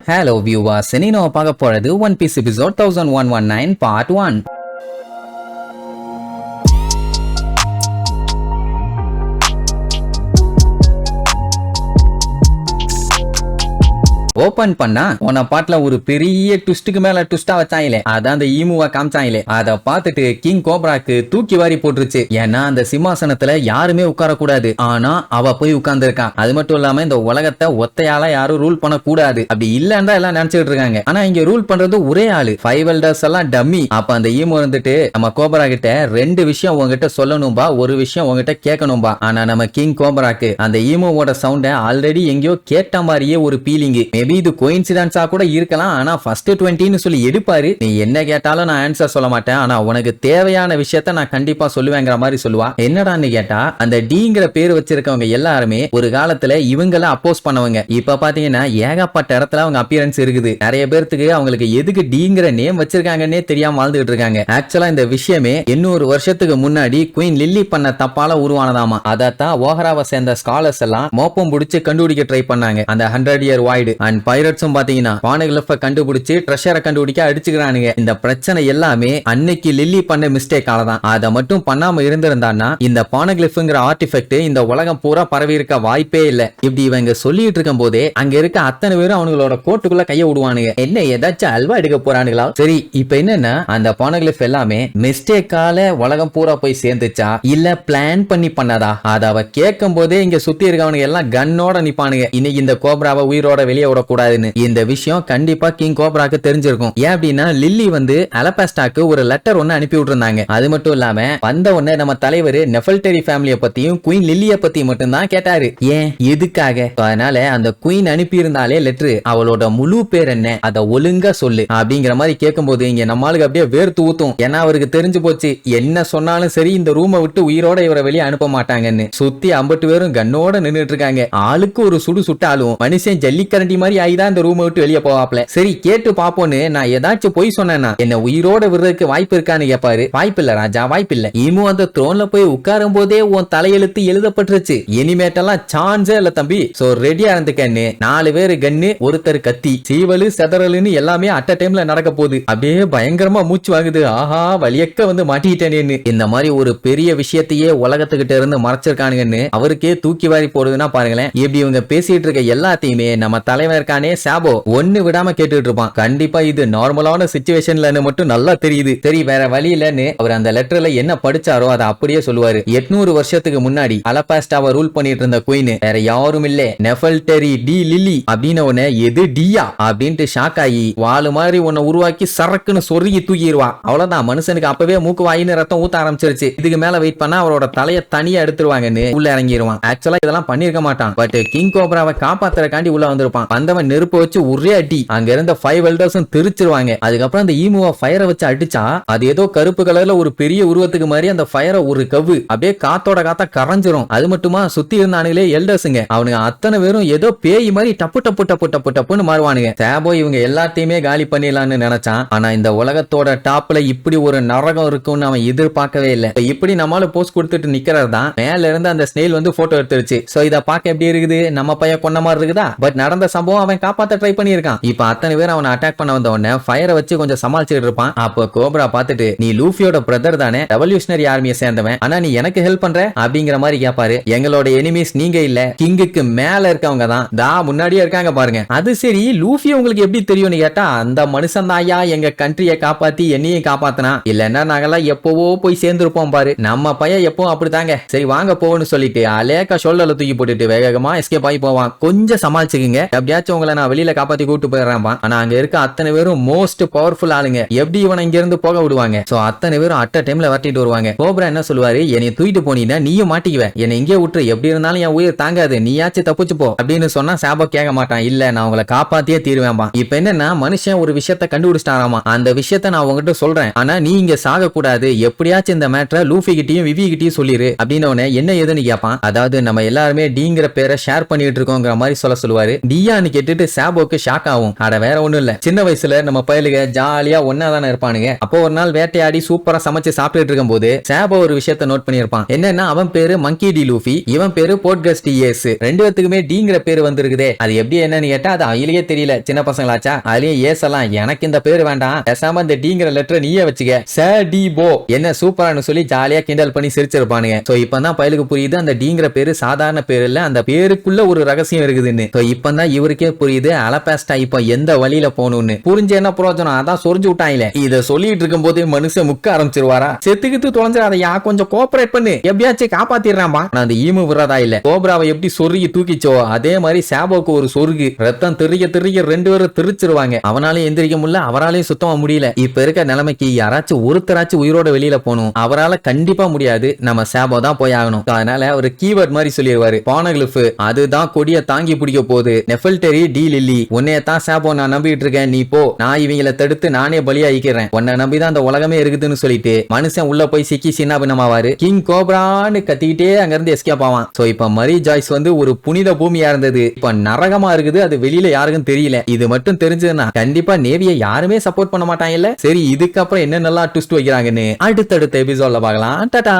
Hello viewers, இனி நம்ம பார்க்க போறது One Piece episode 1119 part 1. Open பண்ணா உன்ன பாட்டுல ஒரு பெரிய ட்விஸ்டுக்கு மேல ட்விஸ்டா வச்சாங்களே, அதான் அந்த ஈமுவா காமிச்சாங்களே. அத பார்த்துட்டு கிங் கோப்ராக்கு தூக்கி வாரி போட்டுருச்சு. ஏன்னா அந்த சிம்மாசனத்துல யாருமே உட்கார கூடாது, ஆனா அவ போய் உட்கார்ந்து இருக்கா. அது மட்டும் இல்லாம இந்த உலகத்தை ஒத்தையால யாரும் ரூல் பண்ண கூடாது அப்படி இல்லன்னு எல்லாம் நினைச்சிட்டு இருக்காங்க. ஆனா இங்க ரூல் பண்றது ஒரே ஆளு, 5 எல்டர்ஸ் எல்லாம் டம்மி. அப்ப அந்த ஈமு வந்துட்டு நம்ம கோப்ரா கிட்ட 2 விஷயம் உங்ககிட்ட சொல்லணும்பா, ஒரு விஷயம் உங்ககிட்ட கேட்கணும்பா. ஆனா நம்ம கிங் கோப்ராக்கு அந்த ஈமுவோட சவுண்ட ஆல்ரெடி எங்கேயோ கேட்ட மாதிரியே ஒரு ஃபீலிங். மேபி இது கோயின்சிடன்ஸா கூட இருக்கலாம், ஆனா ஃபர்ஸ்ட் 20ன்னு சொல்லி எடுப்பாரு. நீ என்ன கேட்டாலும் நான் ஆன்சர் சொல்ல மாட்டேன், ஆனா உனக்கு தேவையான விஷயத்த நான் கண்டிப்பா சொல்லுவேங்கிற மாதிரி சொல்லுவா. என்னடான்னு கேட்டா அந்த டிங்கிற பேர் வச்சிருக்கவங்க எல்லாருமே ஒரு காலத்துல இவங்கள அப்போஸ் பண்ணவங்க. இப்ப பாத்தீங்கன்னா ஏகப்பட்ட இடத்துல அவங்க அப்பியரன்ஸ் இருக்குது. நிறைய பேருக்கு அவங்களுக்கு எதுக்கு டிங்கிற நேம் வச்சிருக்காங்கன்னே தெரியாம வாழ்ந்துட்டு இருக்காங்க. ஆக்சுவலா இந்த விஷயமே 800 வருஷத்துக்கு முன்னாடி குயின் லில்லி பண்ண தப்பால உருவானதாமா. அதத்தான் ஓஹராவை சேர்ந்த ஸ்காலர்ஸ் எல்லாம் மோப்பம் பிடிச்சு கண்டுபிடிக்க ட்ரை பண்ணாங்க. அந்த 100 இயர் வாய்டு அண்ட் பைரட்ஸும் பாத்தீங்கன்னா பானகிலிஃபை கண்டுபிடிச்சு ட்ரெஷரை கண்டுபிடிக்க அடிச்சுக்கிறானுங்க. இந்த பிரச்சனை எல்லாமே அன்னைக்கு லில்லி பண்ண மிஸ்டேக் ஆலதான். அதை மட்டும் பண்ணாம இருந்திருந்தான்னா இந்த பானகிலிஃப்ங்கிற ஆர்டிஃபெக்ட் இந்த உலகம் பூரா பரவி இருக்க வாய்ப்பே இல்ல. இப்படி இவங்க சொல்லிட்டு இருக்கும் போதே அங்க இருக்க அத்தனை பேரும் அவங்களோட கோட்டுக்குள்ள கைய விடுவானுங்க. என்ன ஏதாச்சும் அல்வா எடுக்க போறானுங்களா? சரி, இப்ப என்னன்னா அந்த பானகிலிஃப் எல்லாமே மிஸ்டேக்கால உலகம் பூரா போய் சேர்ந்துச்சா இல்ல பிளான் பண்ணி பண்ணதா? அத அவ கேட்கும் போதே இங்க சுத்தி இருக்கவனுங்க எல்லாம் கன்னோட நிப்பானுங்க. இன்னைக்கு இந்த கோப்ராவை உயிரோட வெளியே விடக்கூடாதுன்னு. இந்த விஷயம் கண்டிப்பா கிங் கோப்ராக்கு தெரிஞ்சிருக்கும். ஏன் அப்படின்னா லில்லி வந்து அலபாஸ்டாக்கு ஒரு லெட்டர் ஒன்னு அனுப்பி விட்டுருந்தாங்க. அது மட்டும் இல்லாம வந்த உடனே நம்ம தலைவர் நெஃபல்டரி ஃபேமிலியை பத்தியும் குயின் லில்லிய பத்தி மட்டும் தான் கேட்டாரு. ஏன் எதுக்காக? அதனால அந்த குயின் அனுப்பி இருந்தாலே லெட்டர் அவளோட முழு பேர் என்ன அத ஒழுங்கா சொல்லு அப்படிங்கிற மாதிரி கேட்கும்போது இங்க நம்மளுக்கு அப்படியே வேர்த்து ஊத்தும். ஏன்னா அவருக்கு தெரிஞ்சு போச்சு என்ன சொன்னாலும் சரி இந்த ரூமை விட்டு உயிரோட இவரை வெளியே அனுப்ப மாட்டாங்கன்னு. சுத்தி 50 பேரும் கண்ணோட நின்றுட்டு இருக்காங்க. ஆளுக்கு ஒரு சுடு சுட்டாலும் மனுஷன் ஜல்லிக்கரண்டி மாதிரி ஆயிதான் இந்த ரூமை விட்டு வெளியே போவாப்ல. சரி கேட்டு பாப்போன்னு நான் ஏதாச்சும் போய் சொன்னேன்னா என்ன உயிரோட விடுறதுக்கு வாய்ப்பு இருக்கான்னு கேட்பாரு. வாய்ப்பு இல்ல ராஜா, வாய்ப்பு இல்ல. ஈமு அந்த த்ரோன்ல போய் உட்காரும் போதே உன் தலையெழுத்து எழுதப்பட்டுருச்சு. இனிமேட்டெல்லாம் சான்ஸே இல்ல தம்பி. சோ ரெடியா இருந்துக்கன்னு 4 பேரு கன்னு, ஒருத்தர் கத்தி, சீவலு செதறலுன்னு எல்லாமே அட்ட டைம்ல நடக்க போகுது. அப்படியே பயங்கரமா மூச்சு வாங்குது. ஆஹா வலியக்க வந்து மாட்டிட்டேனேன்னு. இந்த மாதிரி ஒரு பெரிய விஷயத்தையே உலகத்துக்கிட்ட இருந்து மறைச்சிருக்கானுங்கன்னு அவருக்கே தூக்கி வாரி போடுதுன்னா பாருங்களேன். இப்படி இவங்க பேசிட்டு இருக்க எல்லாத்தையுமே நம்ம தலைவர் இருக்கானே சாபோ ஒன்னு விடாம கேட்டுட்டு இருப்பான். கண்டிப்பா இது நார்மலான சிச்சுவேஷன்ல மட்டும் நல்லா தெரியுது. சரி வேற வழி இல்லன்னு அவர் அந்த லெட்டர்ல என்ன படிச்சாரோ அதை அப்படியே சொல்லுவாரு. 800 வருஷத்துக்கு முன்னாடி அலபாஸ்டாவை ரூல் பண்ணிட்டு இருந்த குயின் வேற யாரும் இல்ல, நெஃபல்டரி டி லில்லி அப்படின்னு உன்னை எது டியா அப்படின்ட்டு ஷாக் ஆகி வாழு மாதிரி உன்னை உருவாக்கி சரக்குன்னு சொருகி தூக்கிடுவா. அவ்வளவுதான், மனுஷனுக்கு அப்பவே மூக்கு வாயின்னு ரத்தம் ஊத்த ஆரம்பிச்சிருச்சு. இதுக்கு மேல வெயிட் பண்ணா அவரோட தலையை தனியா எடுத்துருவாங்கன்னு உள்ள இறங்கிடுவான். ஆக்சுவலா இதெல்லாம் பண்ணிருக்க மாட்டான், பட் கிங் கோப்ராவை காப்பாத்துறக்காண்டி உள்ள வந்திருப்பான். வந்தவன் நெருப்பு வச்சு ஒரே அடி அங்க இருந்த 5 எல்டர்ஸும் தெரிச்சிருவாங்க. அதுக்கப்புறம் அந்த ஈமுவா ஃபயரை வச்சு அடிச்சா அது ஏதோ கருப்பு கலர்ல ஒரு பெரிய உருவத்துக்கு மாதிரி அந்த ஃபயரை ஒரு கவ்வு அப்படியே காத்தோட காத்தா கரைஞ்சிரும். அது மட்டுமா சுத்தி இருந்தானுங்களே எல்டர்ஸுங்க, அவனுங்க அத்தனை பேரும் ஏதோ பேய் மாதிரி டப்பு டப்பு டப்பு டப்பு டப்புன்னு மாறுவானுங்க. சாபோ இவங்க எல்லாத்தையுமே காலி பண்ணிடலாம்னு நினைச்சான். ஆனா இந்த உலகத்தோட டாப்ல இப்படி ஒரு நரகம் இருக்கும்னு அவன் எதிர்பார்க்கவே இல்லை. இப்படி நம்மளால போஸ்ட் கொடுத்துட்டு நிக்கிறது தான் மேல இருந்து அந்த ஸ்னேல் வந்து போட்டோ எடுத்துருச்சு. சோ இத பாக்க எப்படி இருக்குது, நம்ம பையன் கொண்ட மாதிரி இருக்குதா? பட் நடந்த சம்பவம் அவன் காப்பாத்த ட்ரை பண்ணியிருக்கான். இப்ப அத்தனை பேர் அவனை அட்டாக் பண்ண வந்த உடனே ஃபயரை வச்சு கொஞ்சம் சமாளிச்சுட்டு இருப்பான். அப்ப கோப்ரா பார்த்துட்டு நீ லூஃபியோட பிரதர் தானே, ரெவல்யூஷனரி ஆர்மியை சேர்ந்தவன், ஆனா நீ எனக்கு ஹெல்ப் பண்ற அப்படிங்கிற மாதிரி கேட்பாரு. எங்களோட எனிமீஸ் நீங்க இல்ல, கிங்குக்கு மேல இருக்கவங்க தான், தா முன்னாடியே இருக்காங்க பாருங்க. அது சரி லூஃபி உங்களுக்கு எப்படி தெரியும்னு கேட்டா அந்த மனுஷன் தாயா எங்க கண்ட்ரியை காப்பாத்தி என்னையும் காப்பாத்தினா, இல்லன்னா நாங்கெல்லாம் எப்பவோ போய் சேர்ந்திருப்போம் பாரு. நம்ம பையன் எப்பவும் அப்படித்தாங்க. சரி வாங்க போன்னு சொல்லிட்டு அலேக்கா ஷோல்டர்ல தூக்கி போட்டுட்டு வேகமா எஸ்கேப் ஆகி போவான். கொஞ்சம் சமாளிச்சுக்குங்க, எப்படியாச்சும் உங்களை நான் வெளியில காப்பாத்தி கூட்டு போயிடுறேன். ஆனா அங்க இருக்க அத்தனை பேரும் மோஸ்ட் பவர்ஃபுல் ஆளுங்க, எப்படி இவனை இங்க இருந்து போக விடுவாங்க? சோ அத்தனை பேரும் அட்ட டைம்ல வரட்டிட்டு வருவாங்க. கோப்ரா என்ன சொல்லுவாரு, என்னை தூக்கிட்டு போனீங்கன்னா நீயும் மாட்டிக்குவ, என்னை இங்கே விட்டுரு, எப்படி இருந்தாலும் என் உயிர் தாங்காது, நீயாச்சும் தப்பிச்சு போ அப்படின்னு சொன்னா சாபோ கேட்க மாட்டான். இல்ல நான் உங்களை காப்பாத்தியே தீருவேன்பா. இப்ப என்னன்னா மனுஷன் ஒரு விஷயத்த கண்டுபிடிச்சிட்டாராமா, அந்த விஷயத்த நான் உங்ககிட்ட சொல்றேன், ஆனா நீ இங்க சாக கூடாது, எப்படியாச்சும் இந்த மேட்டரை லூஃபி கிட்டயும் விவி கிட்டயும் சொல்லிரு அப்படின்னு என்ன ஏதுன்னு கேட்பான். அதாவது நம்ம எல்லாருமே டிங்கிற பேரை ஷேர் பண்ணிட்டு இருக்கோங்கிற மாதிரி சொல்லுவாரு. டியான்னு கேட்டுட்டு சாபோக்கு ஷாக் ஆகும். அட வேற ஒண்ணும் இல்ல, சின்ன வயசுல நம்ம பயலுக ஜாலியா ஒன்னா தானே இருப்பானுங்க. அப்போ ஒரு நாள் வேட்டையாடி சூப்பரா சமைச்சு சாப்பிட்டுட்டு இருக்கும் போது சாபோ ஒரு விஷயத்த நோட் பண்ணிருப்பான். என்னன்னா அவன் பேரு மங்கி டி லூஃபி, இவன் பேரு போட்கஸ் டிஎஸ். ரெண்டு பேத்துக்குமே டிங்கிற பேரு வந்திருக்குதே. அது எப்படி என்னன்னு கேட்டா அது அயிலேயே தெரியல, சின்ன பசங்களாச்சா. அதுலயும் ஏஸ் எல்லாம் எனக்கு இந்த பேரு வேண்டாம், பேசாம இந்த டிங்கிற லெட்டரை நீயே வச்சுக்க, சடிபோ என்ன சூப்பரானு சொல்லி ஜாலியா கிண்டல் பண்ணி சிரிச்சிருப்பானுங்க. சோ இப்பதான் பயலுக்கு புரியுது அந்த டிங்கிற பேரு சாதாரண பேரு இல்ல, அந்த பேருக்குள்ள ஒரு ரகசியம் இருக்குதுன்னு. சோ இப்பதான் இவருக்கே புரியுது அலபாஸ்டா இப்ப எந்த வழியில போகணும்னு. புரிஞ்சு என்ன பிரயோஜனம், அதான் சொரிஞ்சு விட்டாங்களே. இத சொல்லிட்டு இருக்கும் போதே மனுஷன் முக்க ஆரம்பிச்சிருவாரா, செத்துக்கிட்டு தொலைஞ்சிடாதயா, கொஞ்சம் கோஆபரேட் பண்ணு, எப்படியாச்சும் காப்பாத்திடுறான்பா. அந்த ஈமு விடுறதா இல்ல, கோப்ராவை எப்படி சொருகி தூக்கிச்சோ அதே மாதிரி சாபோக்கு ஒரு சொருகு, ரத்தம் தெரிய தெரிய ரெண்டு பேரும் தெரிச்சிருவாங்க. அவனாலே எந்திரிக்க முடியல, அவராலையும் சுத்தமா முடியல. இப்ப இருக்க நிலைமைக்கு யாராச்சும் ஒருத்தராச்சும் உயிரோட வெளியில போகணும், அவரால கண்டிப்பா முடியாது, நம்ம சாபோ தான் போய் ஆகணும். அதனால ஒரு கீவேர்ட் மாதிரி சொல்லிடுவாரு, பானகிளிஃப் அதுதான் கொடிய தாங்கி பிடிக்க போகுது, நெஃபல்டரி டி லில்லி, உன்னைய தான் சாபோ நான் நம்பிட்டு இருக்கேன், நீ போ, நான் இவங்களை தடுத்து நானே பலியாயிக்கிறேன், உன்னை நம்பிதான் அந்த உலகமே இருக்குதுன்னு சொல்லிட்டு மனுஷன் உள்ள போய் சிக்கி சின்ன பின்னமாவாரு. கிங் கோப்ரான்னு கத்திக்கிட்டே அங்க இருந்து எஸ்கேப் ஆவான். சோ இப்ப மரி ஜாய்ஸ் வந்து ஒரு புனித பூமியா இருந்தது, இப்ப நரகமா இருக்குது, அது வெளியில யாருக்கும் தெரியல. இது மட்டும் தெரிஞ்சதுன்னா கண்டிப்பா நேவியை யாருமே சப்போர்ட் பண்ண மாட்டாங்க இல்ல. சரி இதுக்கப்புறம் என்ன நல்லா ட்விஸ்ட் வைக்கிறாங்கன்னு அடுத்தடுத்த எபிசோட்ல பார்க்கலாம். டாடா.